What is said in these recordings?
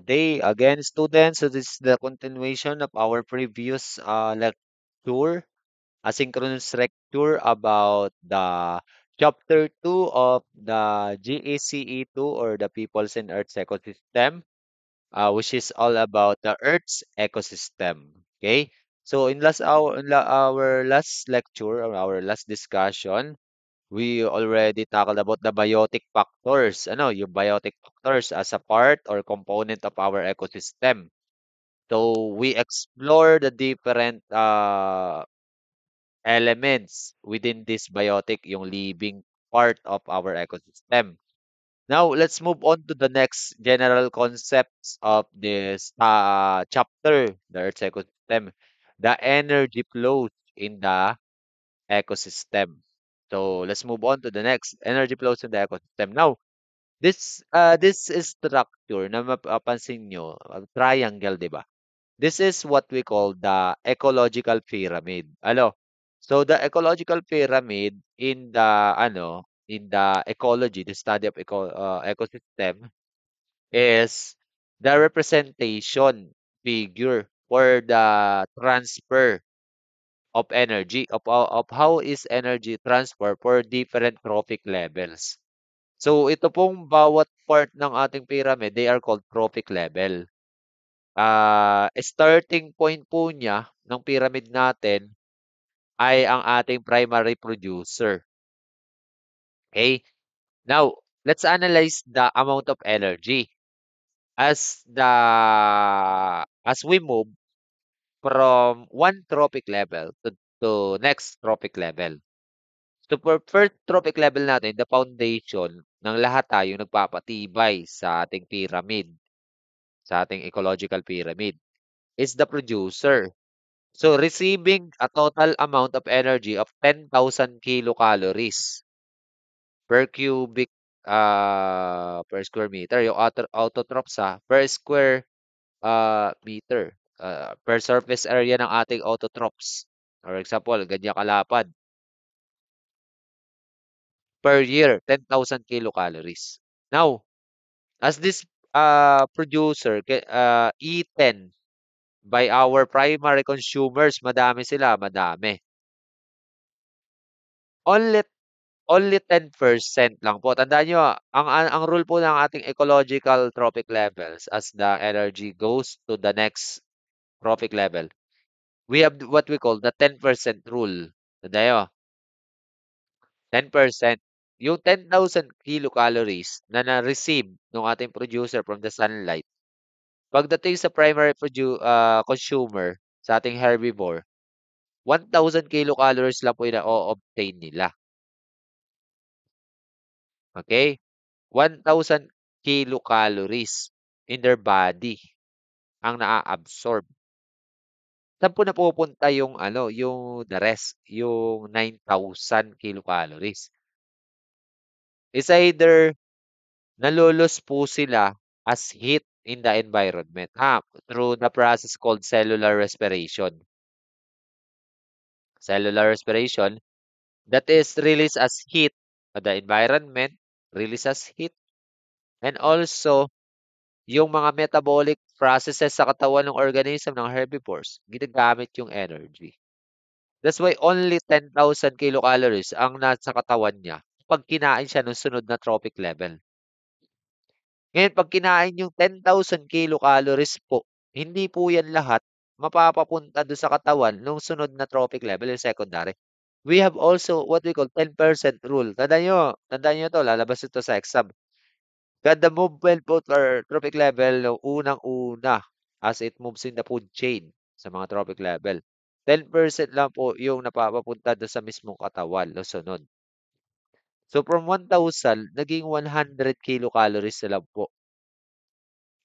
day again, students. So this is the continuation of our previous lecture, asynchronous lecture about the chapter 2 of the GACE2 or the Peoples and Earth's Ecosystem, which is all about the Earth's ecosystem. Okay. So our last lecture or our last discussion, we already tackled about the biotic factors. Ano, yung biotic factors as a part or component of our ecosystem. So we explore the different elements within this biotic, yung living part of our ecosystem. Now, let's move on to the next general concepts of this chapter, the Earth's ecosystem, the energy flows in the ecosystem. So let's move on to the next energy flows in the ecosystem. Now, this is structure na mapapansin nyo, triangle, di ba? This is what we call the ecological pyramid. Ano? So the ecological pyramid in the ecology, the study of ecosystem is the representation figure for the transfer of energy of how is energy transfer for different trophic levels. So ito pong bawat part ng ating pyramid, they are called trophic level. Starting point po niya ng pyramid natin ay ang ating primary producer. Okay? Now, let's analyze the amount of energy as the as we move from one trophic level to next trophic level. So for first trophic level natin, the foundation ng lahat tayo nagpapatibay sa ating pyramid, sa ating ecological pyramid, is the producer. So receiving a total amount of energy of 10,000 kilocalories per cubic per square meter. Yung autotrophs per square meter. Per surface area ng ating autotrophs. For example, ganyan kalapad. Per year, 10,000 kilocalories. Now, as this producer eaten by our primary consumers, madami sila, madami. Only only 10% lang po. Tandaan niyo, ang rule po ng ating ecological trophic levels as the energy goes to the next trophic level, we have what we call the 10% rule. Tandaan niyo, 10%. Yung 10,000 kilocalories na na-receive ng ating producer from the sunlight, pagdating sa primary consumer, sa ating herbivore, 1,000 kilocalories lang po yung na-obtain nila. Okay? 1,000 kilocalories in their body ang naa-absorb. Saan po napupunta yung yung the rest, yung 9,000 kilocalories? It's either nalo po sila as heat in the environment, through the process called cellular respiration. Cellular respiration, that is released as heat of the environment, release as heat, and also yung mga metabolic processes sa katawan ng organism ng herbivores, ginagamit yung energy. That's why only 10,000 kilocalories ang nasa katawan niya pag kinain siya ng sunod na trophic level. Ngayon, pag kinain yung 10,000 kilocalories po, hindi po yan lahat mapapapunta doon sa katawan ng sunod na trophic level, yung secondary. We have also what we call 10% rule. Tandaan nyo to, lalabas ito sa exam. Kada movement po or trophic level ng unang-una as it moves in the food chain sa mga trophic level. 10% lang po yung napapapunta doon sa mismong katawan ng sunod. So from 1,000, naging 100 kilocalories na lang po.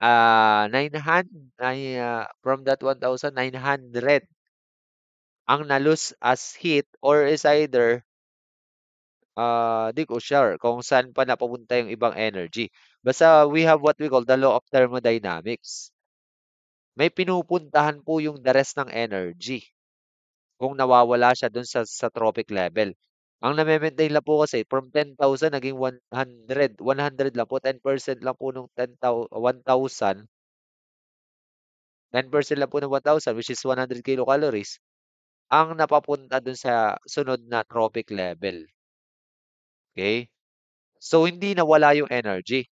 900, from that 1,000, 900 ang na-lose as heat or is either di ko sure kung saan pa napupunta yung ibang energy. Basta we have what we call the law of thermodynamics. May pinupuntahan po yung the rest ng energy kung nawawala siya dun sa trophic level. Ang name-maintain lang po kasi from 10,000 naging 100, 100 lang po, 10% lang po nung 1,000, 10% lang po ng 1,000 which is 100 kilocalories ang napapunta dun sa sunod na trophic level, okay. So, hindi nawala yung energy,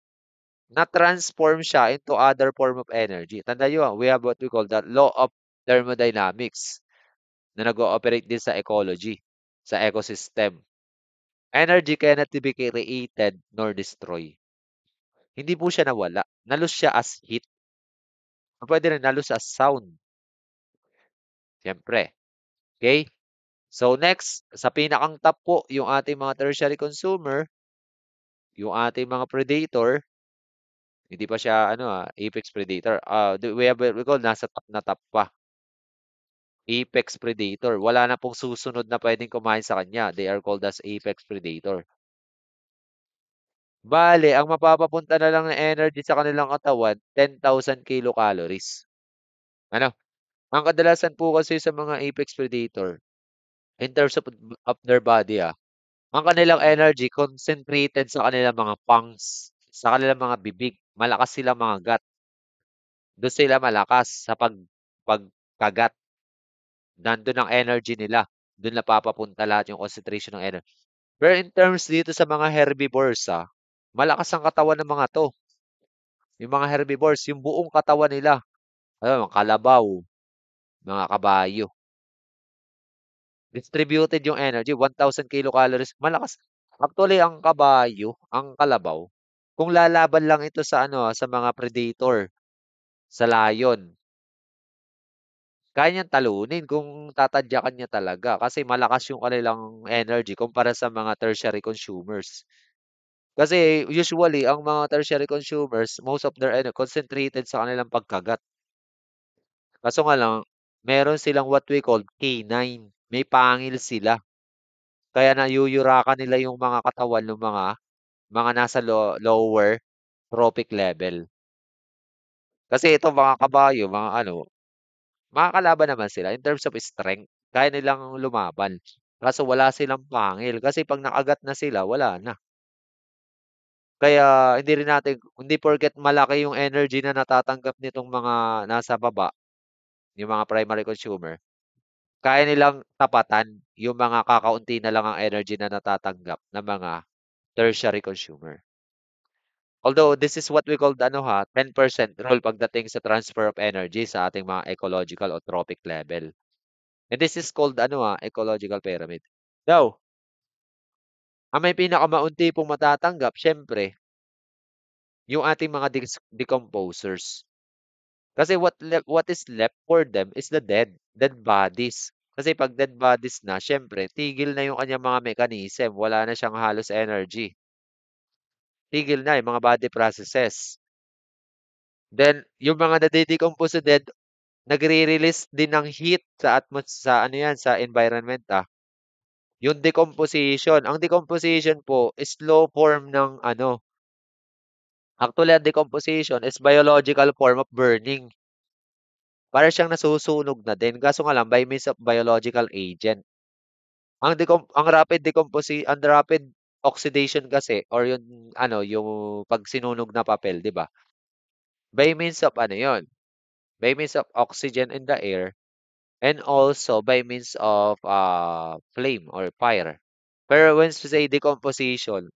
na-transform siya into other form of energy. Tandaan niyo, we have what we call the law of thermodynamics na nag-ooperate din sa ecology, sa ecosystem. Energy cannot be created nor destroy. Hindi po siya nawala. Na-lose siya as heat. Puwede rin na-lose as sound, siyempre. Okay. So next, sa pinakang top po, yung ating mga tertiary consumer, yung ating mga predator, hindi pa siya ano, apex predator. We have what we call nasa top na top pa. Apex predator. Wala na pong susunod na puwedeng kumain sa kanya. They are called as apex predator. Bale, ang mapapapunta na lang na energy sa kanilang katawan, 10,000 kilocalories. Ano? Ang kadalasan po kasi sa mga apex predator, in terms of their body, ang kanilang energy concentrated sa kanilang mga pungs, sa kanilang mga bibig. Malakas silang mga gat. Do'n sila malakas sa pagkagat. Nandun ang energy nila. Do'n napapapunta lahat yung concentration ng energy. Pero in terms dito sa mga herbivores, malakas ang katawan ng mga 'to. Yung mga herbivores, yung buong katawan nila. Mga kalabaw, mga kabayo. Distributed yung energy, 1,000 kilocalories, malakas. Actually, ang kabayo, ang kalabaw, kung lalaban lang ito sa ano, sa mga predator, sa lion, kaya niyang talunin kung tatadyakan niya talaga kasi malakas yung kanilang energy kumpara sa mga tertiary consumers. Kasi usually, ang mga tertiary consumers, most of their concentrated sa kanilang pagkagat. Kaso nga lang, meron silang what we call canine. May pangil sila. Kaya nayuyurakan nila yung mga katawan ng mga nasa lower trophic level. Kasi ito mga kabayo, mga ano, makakalaban naman sila in terms of strength. Kaya nilang lumaban. Kaso wala silang pangil. Kasi pag nakagat na sila, wala na. Kaya hindi porket malaki yung energy na natatanggap nitong mga nasa baba, yung mga primary consumer, kaya nilang tapatan yung mga kakaunti na lang ang energy na natatanggap ng mga tertiary consumer. Although this is what we call the ano 10% rule pagdating sa transfer of energy sa ating mga ecological o trophic level. And this is called ano ecological pyramid. Now, ang may pinakamaunti pong matatanggap siyempre yung ating mga decomposers. Kasi what is left for them is the dead bodies. Kasi pag dead bodies na, siyempre tigil na yung kanyang mga mechanism, wala na siyang halos energy. Tigil na yung mga body processes. Then, yung mga nade-decompose na dead, nagre-release din ng heat sa ano yan, sa environment, Yung decomposition, ang decomposition po is slow form ng ano, actually, ang decomposition is biological form of burning. Para siyang nasusunog na din, kaso nga lang by means of biological agent. Ang rapid oxidation kasi or yung ano, yung 'pag sinunog na papel, 'di ba? By means of ano 'yon, by means of oxygen in the air and also by means of flame or fire. Pero when we say decomposition,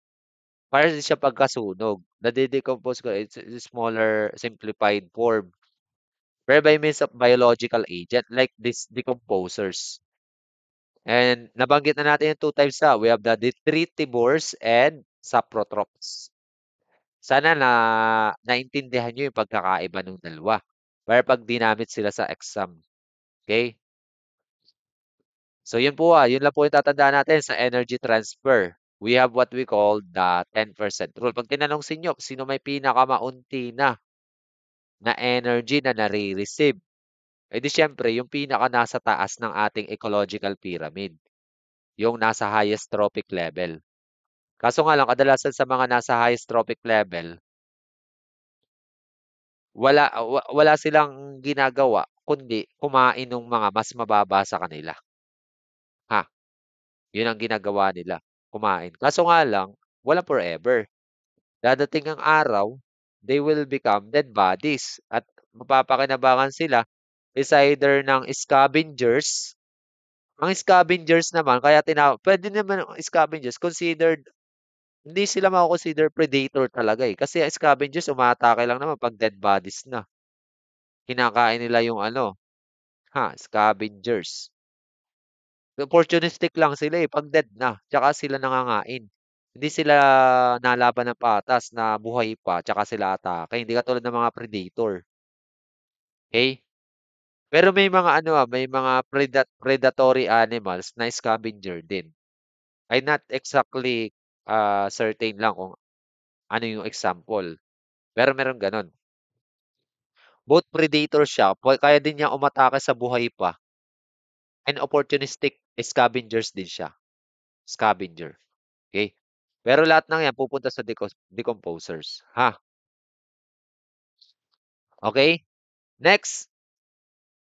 para din siya pagkasunog. Nade-decompose ko, it's a smaller simplified form. Pero by means of biological agent like these decomposers. And nabanggit na natin yung two types We have the detritivores and saprotrophs. Sana naintindihan niyo yung pagkakaiba ng dalawa. Para pag dinamit sila sa exam. Okay? So yun po yun lang po yung tatandaan natin sa energy transfer. We have what we call the 10% rule. Pag tinanong sa inyo, sino may pinakamaunti na energy na nare-receive? Eh di syempre, yung pinaka nasa taas ng ating ecological pyramid. Yung nasa highest trophic level. Kaso nga lang, kadalasan sa mga nasa highest trophic level, wala silang ginagawa kundi kumain ng mga mas mababa sa kanila. Ha? Yun ang ginagawa nila, kumain. Kaso nga lang, walang forever. Dadating ang araw, they will become dead bodies at mapapakinabangan sila is either ng scavengers. Ang scavengers naman, kaya pwede naman ang scavengers considered, hindi sila mako-consider predator talaga eh. Kasi ang scavengers umaatake lang naman pag dead bodies na. Kinakain nila yung ano, scavengers. Opportunistic lang sila eh, 'pag dead na, tsaka sila nangangain. Hindi sila nalaban ng patas na buhay pa tsaka sila atake, hindi katulad ng mga predator, okey? Pero may mga ano, may mga predatory animals na scavenger din. I'm not exactly, certain lang kung ano yung example, pero meron gano'n. Both predator siya, kaya din niya umatake sa buhay pa, and opportunistic scavengers din siya, scavenger. Okay. Pero lahat ng 'yan pupunta sa decomposers, ha? Okay. Next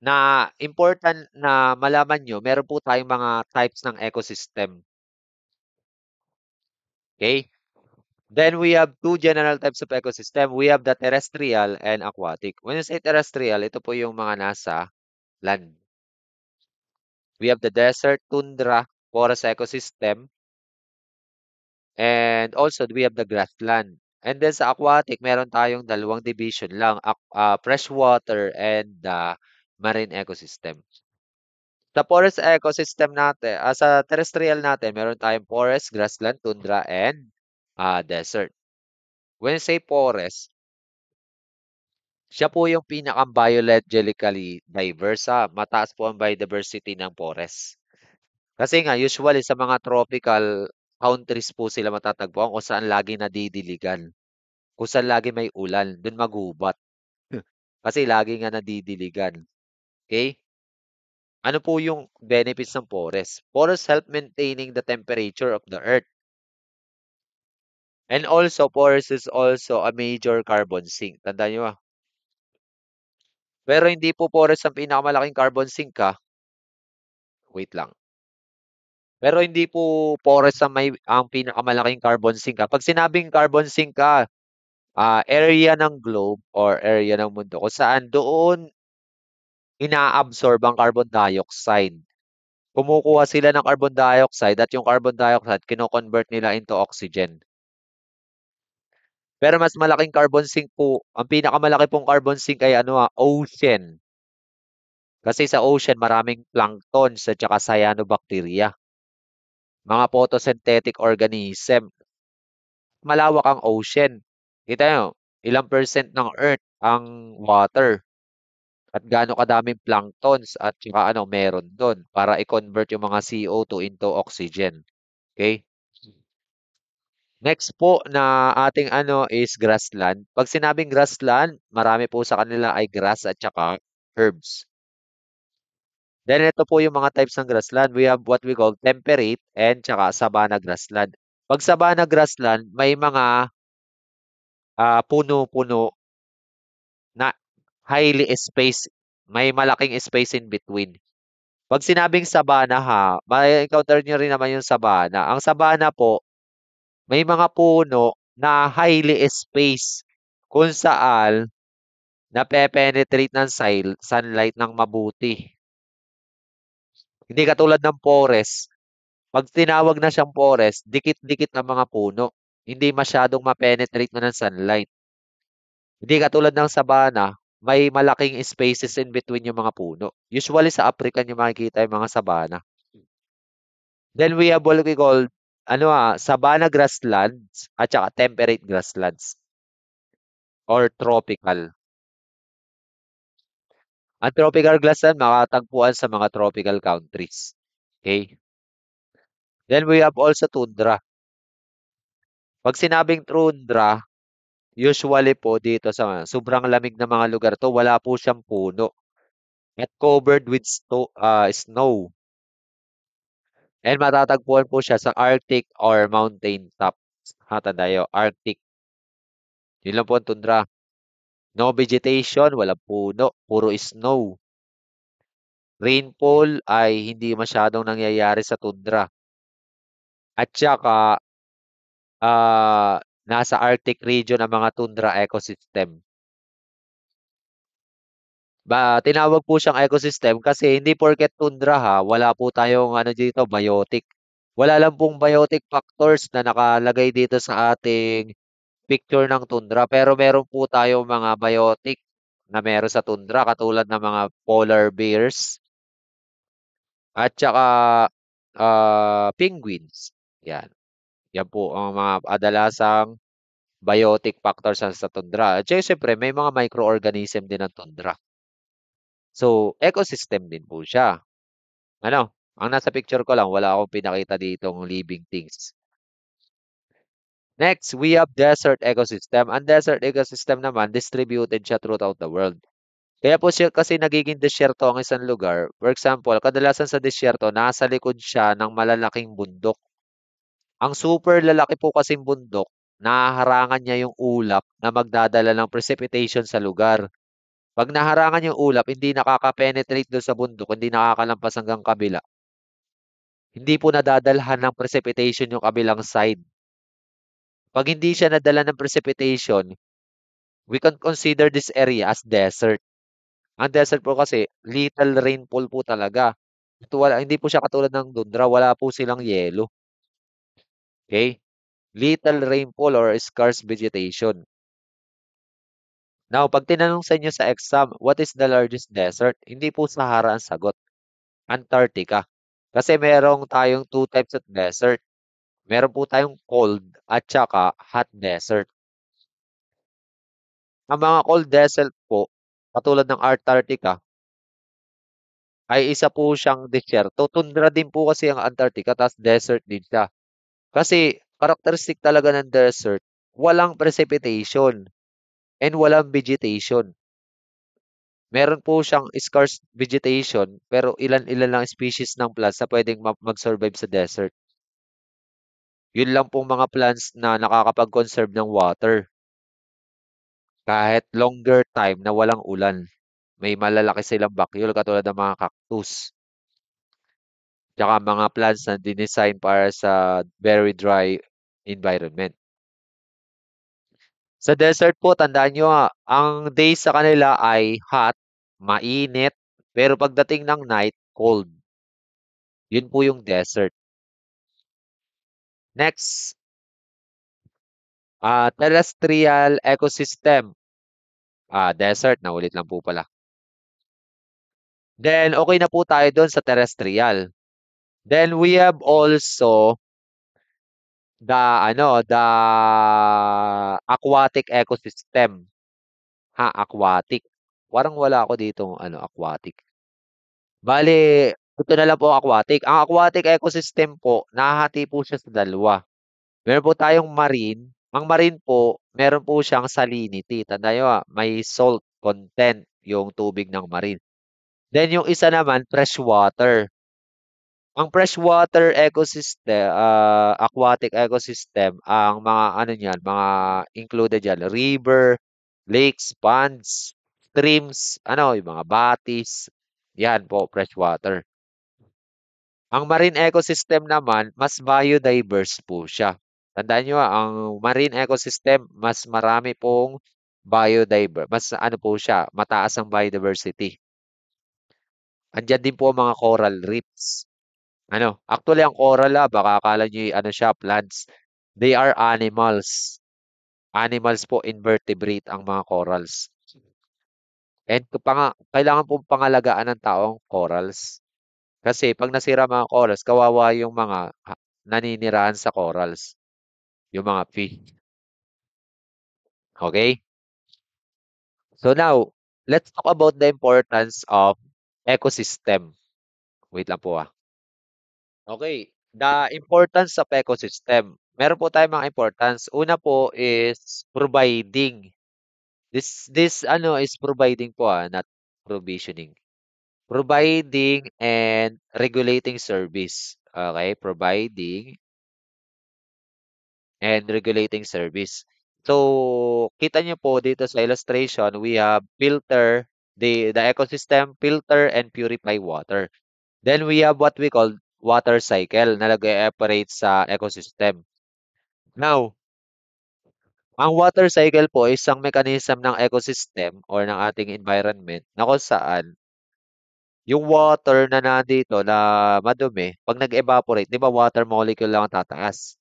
na important na malaman niyo, meron po tayong mga types ng ecosystem, okay. Then we have two general types of ecosystem. We have the terrestrial and aquatic. When you say terrestrial, ito po yung mga nasa land. We have the desert, tundra, forest ecosystem, and also we have the grassland. And then sa aquatic, meron tayong dalawang division lang, freshwater and the marine ecosystem. Sa forest ecosystem natin, sa terrestrial natin, meron tayong forest, grassland, tundra, and desert. When you say forest, siya po yung pinaka-biologically diverse. Mataas po ang biodiversity ng forest. Kasi nga, usually sa mga tropical countries po sila matatagpuan kung saan lagi nadidiligan. Kung saan lagi may ulan, dun magubat. Kasi lagi nga nadidiligan. Okay? Ano po yung benefits ng forest? Forest help maintaining the temperature of the earth. And also, forest is also a major carbon sink. Tandaan nyo ah. Pero hindi po forest ang pinakamalaking carbon sink wait lang. Pero hindi po forest ang pinakamalaking carbon sink. Pag sinabing carbon sink area ng globe or area ng mundo kung saan doon inaabsorb ang carbon dioxide. Kumukuha sila ng carbon dioxide at yung carbon dioxide kino-convert nila into oxygen. Pero mas malaking carbon sink po, ang pinakamalaki pong carbon sink ay ocean. Kasi sa ocean maraming planktons at saka cyanobacteria, mga photosynthetic organism. Malawak ang ocean. Kita nyo, ilang percent ng Earth ang water at gaano kadaming planktons at saka meron doon para i-convert yung mga CO2 into oxygen. Okay? Next po na ating is grassland. Pag sinabing grassland, marami po sa kanila ay grass at saka herbs. Then ito po yung mga types ng grassland. We have what we call temperate and tsaka savanna grassland. Pag savanna grassland, may mga puno-puno na highly spaced. May malaking space in between. Pag sinabing savanna may encounter nyo rin naman yung savanna. Ang savanna po, may mga puno na highly spaced kung saan nape-penetrate ng sunlight ng mabuti. Hindi katulad ng forest. Pag tinawag na siyang forest, dikit-dikit ang mga puno. Hindi masyadong ma-penetrate na ng sunlight. Hindi katulad ng sabana, may malaking spaces in between yung mga puno. Usually sa Africa niyo makikita yung mga sabana. Then we have what we call savanna grasslands at saka temperate grasslands or tropical. Ang tropical grassland makatagpuan sa mga tropical countries. Okay? Then we have also tundra. Pag sinabing tundra, usually po dito sa sobrang lamig na mga lugar 'to, wala po siyang puno at covered with snow. And matatagpuan po siya sa Arctic or mountain tops. Tandaan Arctic. Yun lang po ang tundra. No vegetation, walang puno, puro snow. Rainfall ay hindi masyadong nangyayari sa tundra. at saka nasa Arctic region ang mga tundra ecosystem. Tinawag po siyang ecosystem kasi hindi porket tundra ha, wala po tayong ano dito, biotic. Wala lang pong biotic factors na nakalagay dito sa ating picture ng tundra, pero meron po tayong mga biotic na meron sa tundra katulad ng mga polar bears at saka penguins. Yan. Yan po ang mga kadalasang biotic factors sa tundra. At siyempre, may mga microorganism din ang tundra. So, ecosystem din po siya. Ano? Ang nasa picture ko lang, wala akong pinakita ditong living things. Next, we have desert ecosystem. Ang desert ecosystem naman, distributed siya throughout the world. Kaya po siya kasi nagiging disyerto ang isang lugar. For example, kadalasan sa disyerto, nasa likod siya ng malalaking bundok. Ang super lalaki po kasing bundok, nahaharangan niya yung ulap na magdadala ng precipitation sa lugar. Pag naharangan yung ulap, hindi nakaka-penetrate doon sa bundok, hindi nakakalampas hanggang kabila. Hindi po nadadalhan ng precipitation yung kabilang side. Pag hindi siya nadala ng precipitation, we can consider this area as desert. Ang desert po kasi, little rainfall po talaga. Ito wala, hindi po siya katulad ng tundra, wala po silang yelo. Okay? Little rainfall or scarce vegetation. Now, pag tinanong sa inyo sa exam, what is the largest desert? Hindi po Sahara ang sagot. Antarctica. Kasi merong tayong two types of desert. Meron po tayong cold at saka hot desert. Ang mga cold desert po, katulad ng Antarctica, ay isa po siyang disyerto. Tundra din po kasi ang Antarctica, tas desert din siya. Kasi characteristic talaga ng desert, walang precipitation and walang vegetation. Meron po siyang scarce vegetation, pero ilan-ilan lang species ng plants na pwedeng mag-survive sa desert. Yun lang pong mga plants na nakakapag-conserve ng water kahit longer time na walang ulan. May malalaki silang bakyul katulad ng mga cactus. Tsaka mga plants na dinesign para sa very dry environment. Sa desert po, tandaan nyo ang days sa kanila ay hot, mainit, pero pagdating ng night, cold. Yun po yung desert. Next, terrestrial ecosystem. Desert, naulit lang po pala. Then, okay na po tayo doon sa terrestrial. Then, we have also the aquatic ecosystem. Aquatic. Parang wala ako dito, aquatic. Bale, ito na lang po ang aquatic. Ang aquatic ecosystem po, nahahati po siya sa dalawa. Meron po tayong marine. Ang marine po, meron po siyang salinity. Tandaan nyo, may salt content yung tubig ng marine. Then yung isa naman, freshwater. Ang freshwater ecosystem, aquatic ecosystem, ang mga ano niyan, mga included diyan, river, lakes, ponds, streams, yung mga batis. Yan po, freshwater. Ang marine ecosystem naman, mas biodiverse po siya. Tandaan nyo, ang marine ecosystem, mas marami pong biodiverse. Mas ano po siya, mataas ang biodiversity. Andiyan din po ang mga coral reefs. Actually ang coral baka akala niyo ano siya, plants. They are animals. Animals po, invertebrate ang mga corals. And kailangan pong pangalagaan ng tao ang corals. Kasi pag nasira mga corals, kawawa yung mga naninirahan sa corals. Yung mga fish. Okay? So now, let's talk about the importance of ecosystem. Wait lang po. Okay, the importance of ecosystem. Meron po tayong mga importance. Una po is providing. This is providing po not provisioning. Providing and regulating service. Okay, providing and regulating service. So, kita niyo po dito sa illustration, we have filter, the ecosystem filter and purify water. Then we have what we call water cycle na nag-e-operate sa ecosystem. Now, ang water cycle po ay isang mechanism ng ecosystem or ng ating environment na kung saan yung water na nandito na madumi, 'pag nag-evaporate, 'di ba water molecule lang ang tataas?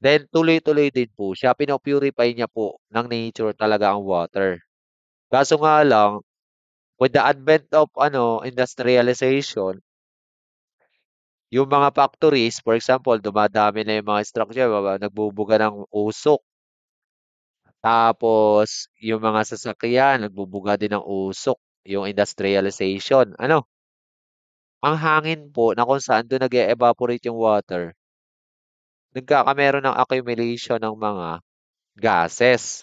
Then tuloy-tuloy din po siya, pino-purify niya po ng nature talaga ang water. Kaso nga lang, with the advent of industrialization, yung mga factories, for example, dumadami na yung mga structure, nagbubuga ng usok. Tapos yung mga sasakyan, nagbubuga din ng usok, yung industrialization. Ang hangin po na kung saan doon nag-e-evaporate yung water, nagkakameron ng accumulation ng mga gases.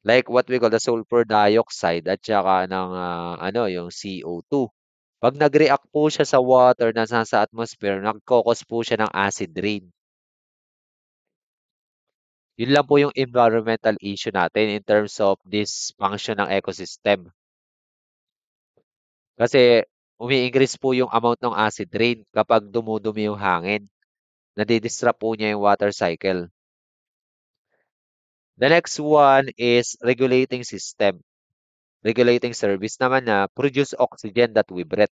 Like what we call the sulfur dioxide at saka ng yung CO2. Pag nag-react po siya sa water na nasa atmosphere, nagko-cause po siya ng acid rain. Yun lang po yung environmental issue natin in terms of this function ng ecosystem. Kasi umi-increase po yung amount ng acid rain kapag dumudumi yung hangin. Nadi-disrupt po niya yung water cycle. The next one is regulating system. Regulating service naman na produce oxygen that we breathe.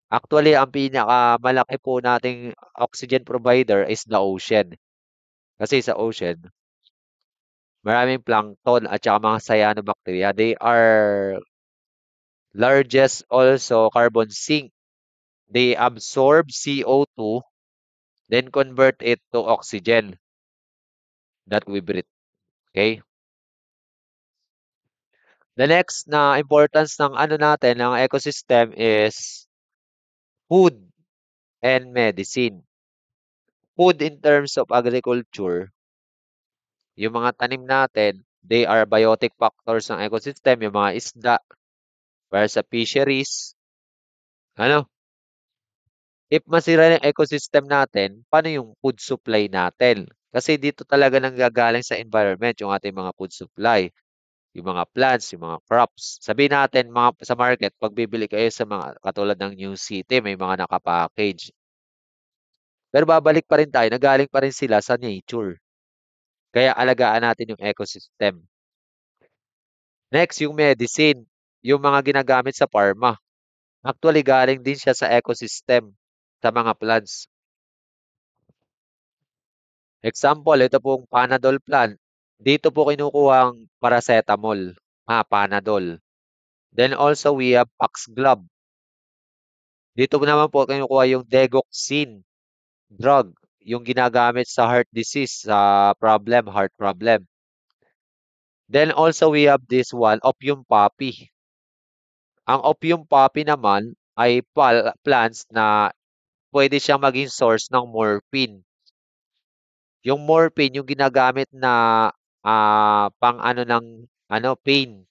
Actually, ang pinakamalaki po nating oxygen provider is the ocean. Kasi sa ocean, maraming plankton at saka mga cyanobacteria. They are largest also carbon sink. They absorb CO2, then convert it to oxygen that we breathe. Okay? The next na importance ng natin, ng ecosystem is food and medicine. Food in terms of agriculture, yung mga tanim natin, they are biotic factors ng ecosystem, yung mga isda, para sa fisheries. Ano, if masira yung ecosystem natin, paano yung food supply natin? Kasi dito talaga nanggagaling sa environment yung ating mga food supply, yung mga plants, yung mga crops. Sabihin natin sa market, pag bibili kayo sa mga katulad ng New City, may mga nakapackage. Pero babalik pa rin tayo, nagaling pa rin sila sa nature. Kaya alagaan natin yung ecosystem. Next, yung medicine, yung mga ginagamit sa pharma. Actually, galing din siya sa ecosystem, sa mga plants. Example, ito pong Panadol plant. Dito po kinukuha ang paracetamol, Panadol. Then also we have Paxglove. Dito po naman po kinukuha yung Degoxin drug, yung ginagamit sa heart disease, sa heart problem. Then also we have this one, opium poppy. Ang opium poppy naman ay plants na pwede siyang maging source ng morphine. Yung morphine, yung ginagamit na pang ng pain,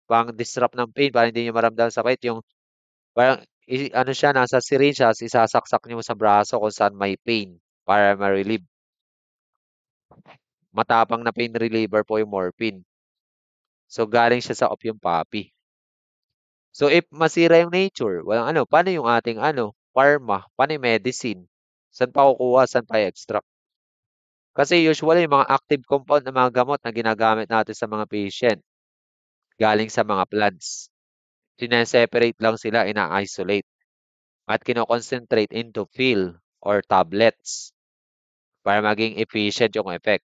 pang disrupt ng pain para hindi niyo maramdaman sakit. Yung parang siya, nasa syringe siya, isasaksak niyo sa braso kung saan may pain para ma-relieve. Matapang na pain reliever po yung morphine. So galing siya sa opium poppy. So if masira yung nature, walang paano yung ating pharma, paano yung medicine? Saan pa kukuha, saan pa extract? Kasi usually yung mga active compound ng mga gamot na ginagamit natin sa mga patient, galing sa mga plants. Sineseparate lang sila, ina-isolate, at kino-concentrate into pill or tablets para maging efficient yung effect.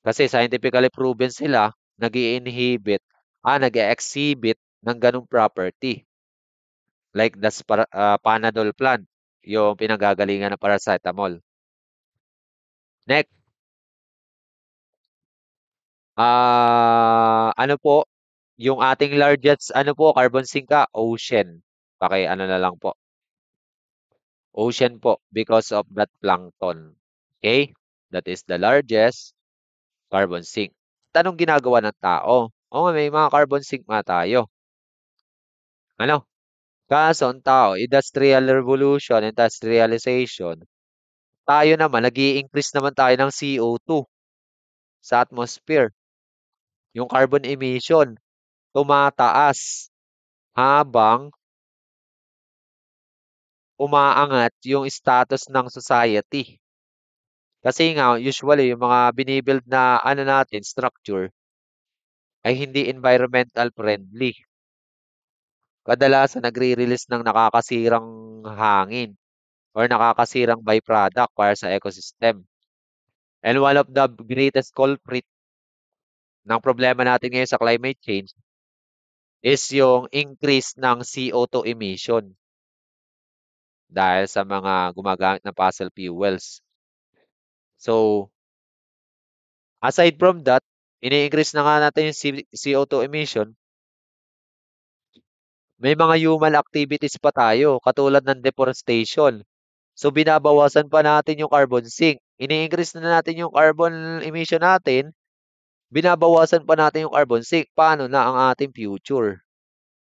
Kasi scientifically proven sila, nag-i-inhibit, nag-e-exhibit ng ganong property. Like the Panadol plant, yung pinanggagalingan ng paracetamol. Next, ano po, yung ating largest carbon sink ocean. Na lang po. Ocean po because of that plankton. Okay? That is the largest carbon sink. Tanong ginagawa ng tao? Oo, may mga carbon sink nga tayo. Ano? Kaso ang tao, industrial revolution, industrialization, tayo naman, nag-i-increase naman tayo ng CO2 sa atmosphere. Yung carbon emission, tumataas habang umaangat yung status ng society. Kasi nga usually yung mga bini-build na ano natin structure ay hindi environmental friendly. Kadalasan nagre-release ng nakakasirang hangin or nakakasirang byproduct para sa ecosystem. And one of the greatest culprit ng problema natin ngayon sa climate change is yung increase ng CO2 emission dahil sa mga gumagamit ng fossil fuels. So, aside from that, ini-increase na nga natin yung CO2 emission, may mga human activities pa tayo katulad ng deforestation. So, binabawasan pa natin yung carbon sink. Ini-increase na natin yung carbon emission natin, binabawasan pa natin yung carbon sink. Paano na ang ating future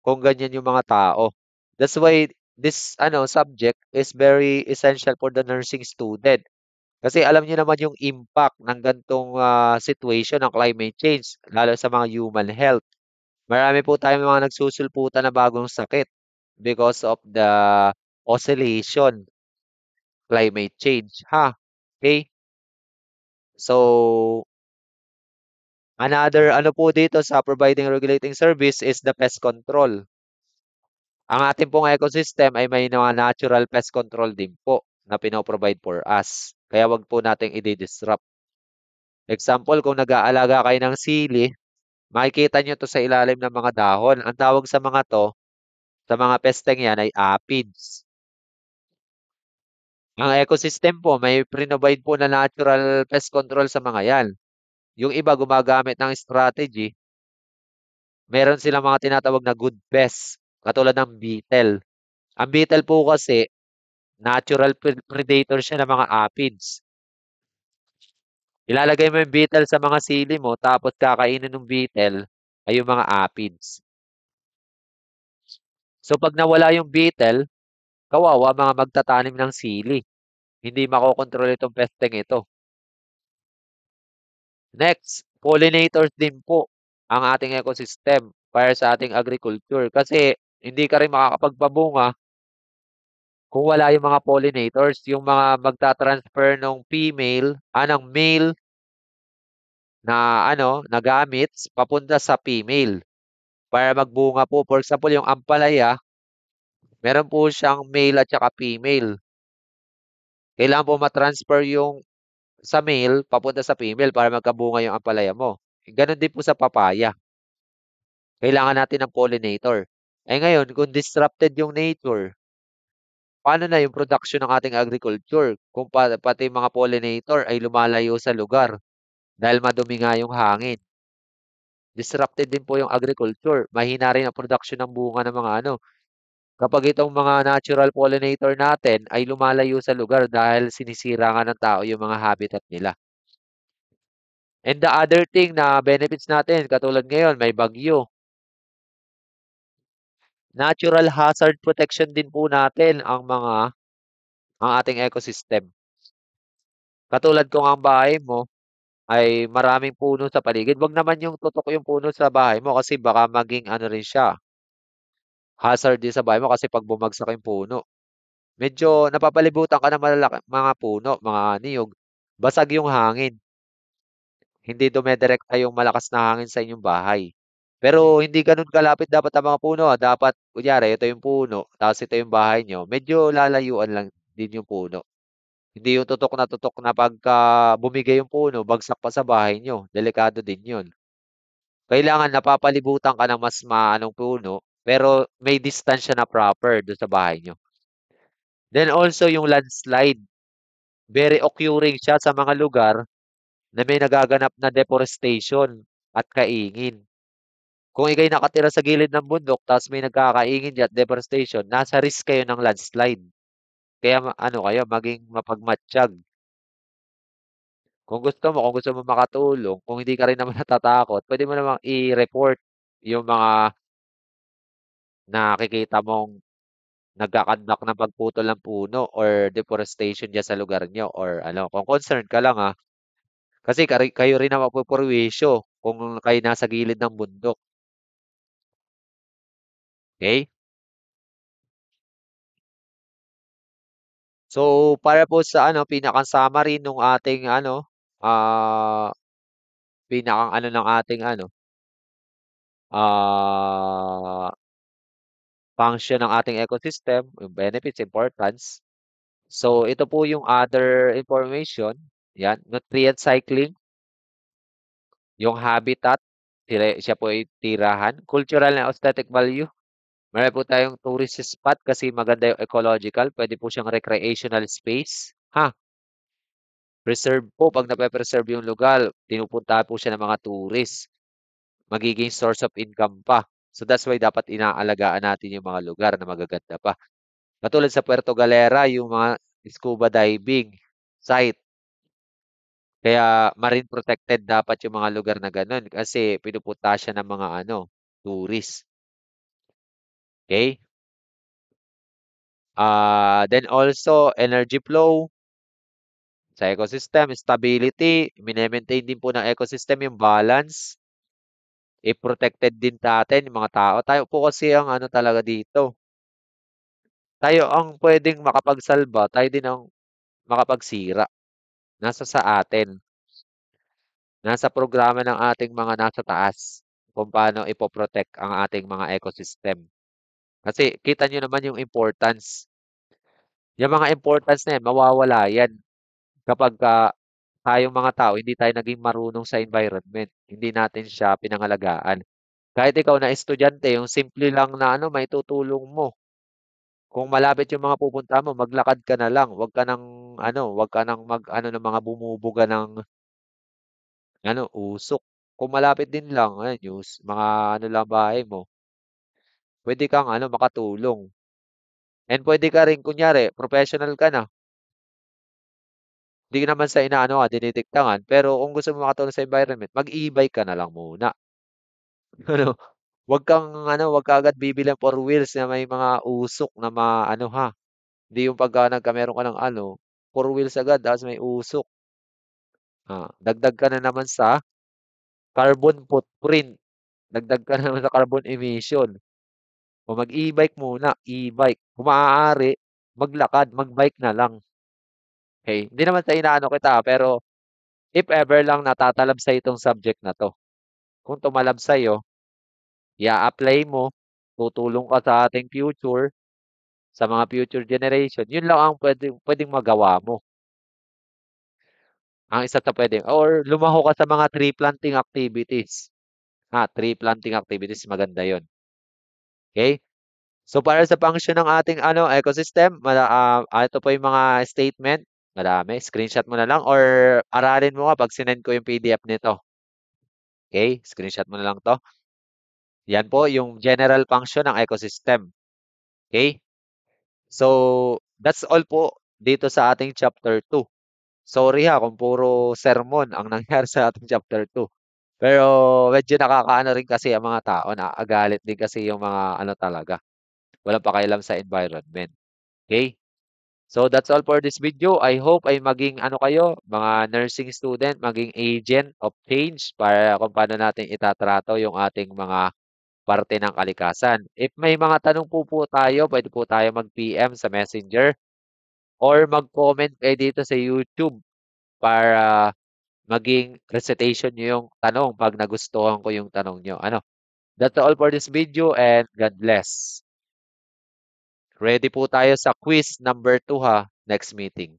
kung ganyan yung mga tao? That's why this subject is very essential for the nursing student. Kasi alam niyo naman yung impact ng gantong situation ng climate change, lalo sa mga human health. Marami po tayong mga nagsusulputan na bagong sakit because of the oscillation, climate change. Ha? Okay? So, another ano po dito sa providing regulating service is the pest control. Ang ating pong ecosystem ay may mga natural pest control din po na pino-provide for us. Kaya wag po nating i-disrupt. Example, kung nag-aalaga kayo ng sili, makikita nyo to sa ilalim ng mga dahon. Ang tawag sa mga to, sa mga pesteng yan ay aphids. Ang ecosystem po, may provide po na natural pest control sa mga yan. Yung iba gumagamit ng strategy, meron silang mga tinatawag na good pest, katulad ng beetle. Ang beetle po kasi, natural predator siya ng mga aphids. Ilalagay mo yung beetle sa mga sili mo, tapos kakainin ng beetle ay yung mga aphids. So pag nawala yung beetle, kawawa mga magtatanim ng sili. Hindi makokontrol itong pesteng ito. Next, pollinators din po ang ating ecosystem para sa ating agriculture. Kasi hindi ka rin makakapagpabunga kung wala yung mga pollinators, yung mga magta-transfer ng ng male na gamits papunta sa female para magbunga po. For example, yung ampalaya, meron po siyang male at saka female. Kailangan po matransfer yung sa male papunta sa female para magkabunga yung ampalaya mo. Ganon din po sa papaya. Kailangan natin ng pollinator. Eh ngayon, kung disrupted yung nature, paano na yung production ng ating agriculture kung pati mga pollinator ay lumalayo sa lugar dahil madumi nga yung hangin. Disrupted din po yung agriculture. Mahina rin ang production ng bunga ng mga ano. Kapag itong mga natural pollinator natin ay lumalayo sa lugar dahil sinisira nga ng tao yung mga habitat nila. And the other thing na benefits natin, katulad ngayon, may bagyo. Natural hazard protection din po natin ang ating ecosystem. Katulad kung ang bahay mo ay maraming puno sa paligid, wag naman yung tutok yung puno sa bahay mo kasi baka maging ano rin siya, hazard din sa bahay mo kasi pag bumagsak yung puno. Medyo napapalibutan ka ng malalaki, mga puno, mga niyog, basag yung hangin. Hindi dumedirekta yung malakas na hangin sa inyong bahay. Pero hindi gano'n kalapit dapat ang mga puno, dapat kunyari ito yung puno, tapos ito yung bahay niyo, medyo lalayuan lang din yung puno. Hindi yung tutok na pagka bumigay yung puno, bagsak pa sa bahay niyo, delikado din yun. Kailangan napapalibutan ka ng mas maanong puno, pero may distansya na proper do'n sa bahay niyo. Then also yung landslide, very occurring siya sa mga lugar na may nagaganap na deforestation at kaingin. Kung ika'y nakatira sa gilid ng bundok tapos may nagkakaingin diyan at deforestation, nasa risk kayo ng landslide. Kaya ano kayo, maging mapagmatyag. Kung gusto mo makatulong, kung hindi ka rin naman natatakot, pwede mo namang i-report yung mga nakikita mong nagkakandak ng pagputol ng puno or deforestation diyan sa lugar nyo or ano, kung concerned ka lang kasi kayo rin ang mapupurwisyo kung kayo nasa gilid ng bundok. Okay? So, para po sa ano, pinaka-summary nung ating ano, ah, pinakang ano ng ating ano, ah, function ng ating ecosystem, yung benefits, importance. So, ito po yung other information. Yan, nutrient cycling, yung habitat, siya po ay tirahan, cultural and aesthetic value. Meron po tayong tourist spot kasi maganda yung ecological, pwede po siyang recreational space. Ha, preserve po, 'pag nape-preserve yung lugar, pinupuntahan po siya ng mga tourist. Magiging source of income pa. So that's why dapat inaalagaan natin yung mga lugar na magaganda pa. Katulad sa Puerto Galera, yung mga scuba diving site. Kaya marine protected dapat yung mga lugar na gano'n kasi pinupunta siya ng mga ano, tourist. Okay? Then also energy flow sa ecosystem, stability, mine-maintain din po ng ecosystem yung balance. I-protected din natin yung mga tao. Tayo po kasi ang ano talaga dito. Tayo ang pwedeng makapagsalba, tayo din ang makapagsira. Nasa sa atin. Nasa programa ng ating mga nasa taas kung paano ipoprotect ang ating mga ecosystem. Kasi kita nyo naman yung importance. Yung mga importance na yan, mawawala yan kapag tayong mga tao, hindi tayo naging marunong sa environment. Hindi natin siya pinangalagaan. Kahit ikaw na estudyante, yung simple lang na ano, may tutulong mo. Kung malapit yung mga pupunta mo, maglakad ka na lang. Huwag ka nang ano, huwag ka nang mag ano ng mga bumubuga ng ano, usok. Kung malapit din lang, ayan, mga ano lang bahay mo, pwede kang ano, makatulong. And pwede ka rin, kunyari, professional ka na. Hindi naman sa inaano ka, dinidiktangan. Pero kung gusto mo makatulong sa environment, mag-e-bike ka na lang muna. Ano, wag kang ano, wag ka agad bibili ng four wheels na may mga usok na ano ha. Hindi yung pagka meron ka ng ano, four wheels agad tapos may usok. Dagdag ka na naman sa carbon footprint. Dagdag ka na naman sa carbon emission. O mag-e-bike muna, e-bike. Kung maaari, maglakad, mag-bike na lang. Okay? Hindi naman sa inaano kita, pero if ever lang natatalab sa itong subject na to. Kung tumalab sa'yo, i-apply mo, tutulong ka sa ating future, sa mga future generation. Yun lang ang pwedeng magawa mo. Ang isa sa pwedeng, or lumaho ka sa mga tree planting activities. Tree planting activities, maganda yon. Okay? So para sa function ng ating ano ecosystem, ito po yung mga statement. Madami. Screenshot mo na lang or aralin mo nga pag sinend ko yung PDF nito. Okay? Screenshot mo na lang to. Yan po yung general function ng ecosystem. Okay? So, that's all po dito sa ating chapter 2. Sorry kung puro sermon ang nangyari sa ating chapter 2. Pero medyo nakakaano rin kasi ang mga tao, nakakagalit din kasi yung mga ano talaga, walang pakialam sa environment. Okay? So that's all for this video. I hope ay maging ano kayo, mga nursing student, maging agent of change para kung paano natin itatrato yung ating mga parte ng kalikasan. If may mga tanong po tayo, pwede po tayo mag-PM sa Messenger or mag-comment kayo dito sa YouTube para maging recitation nyo yung tanong pag nagustuhan ko yung tanong nyo. Ano? That's all for this video and God bless. Ready po tayo sa quiz number 2 ha, next meeting.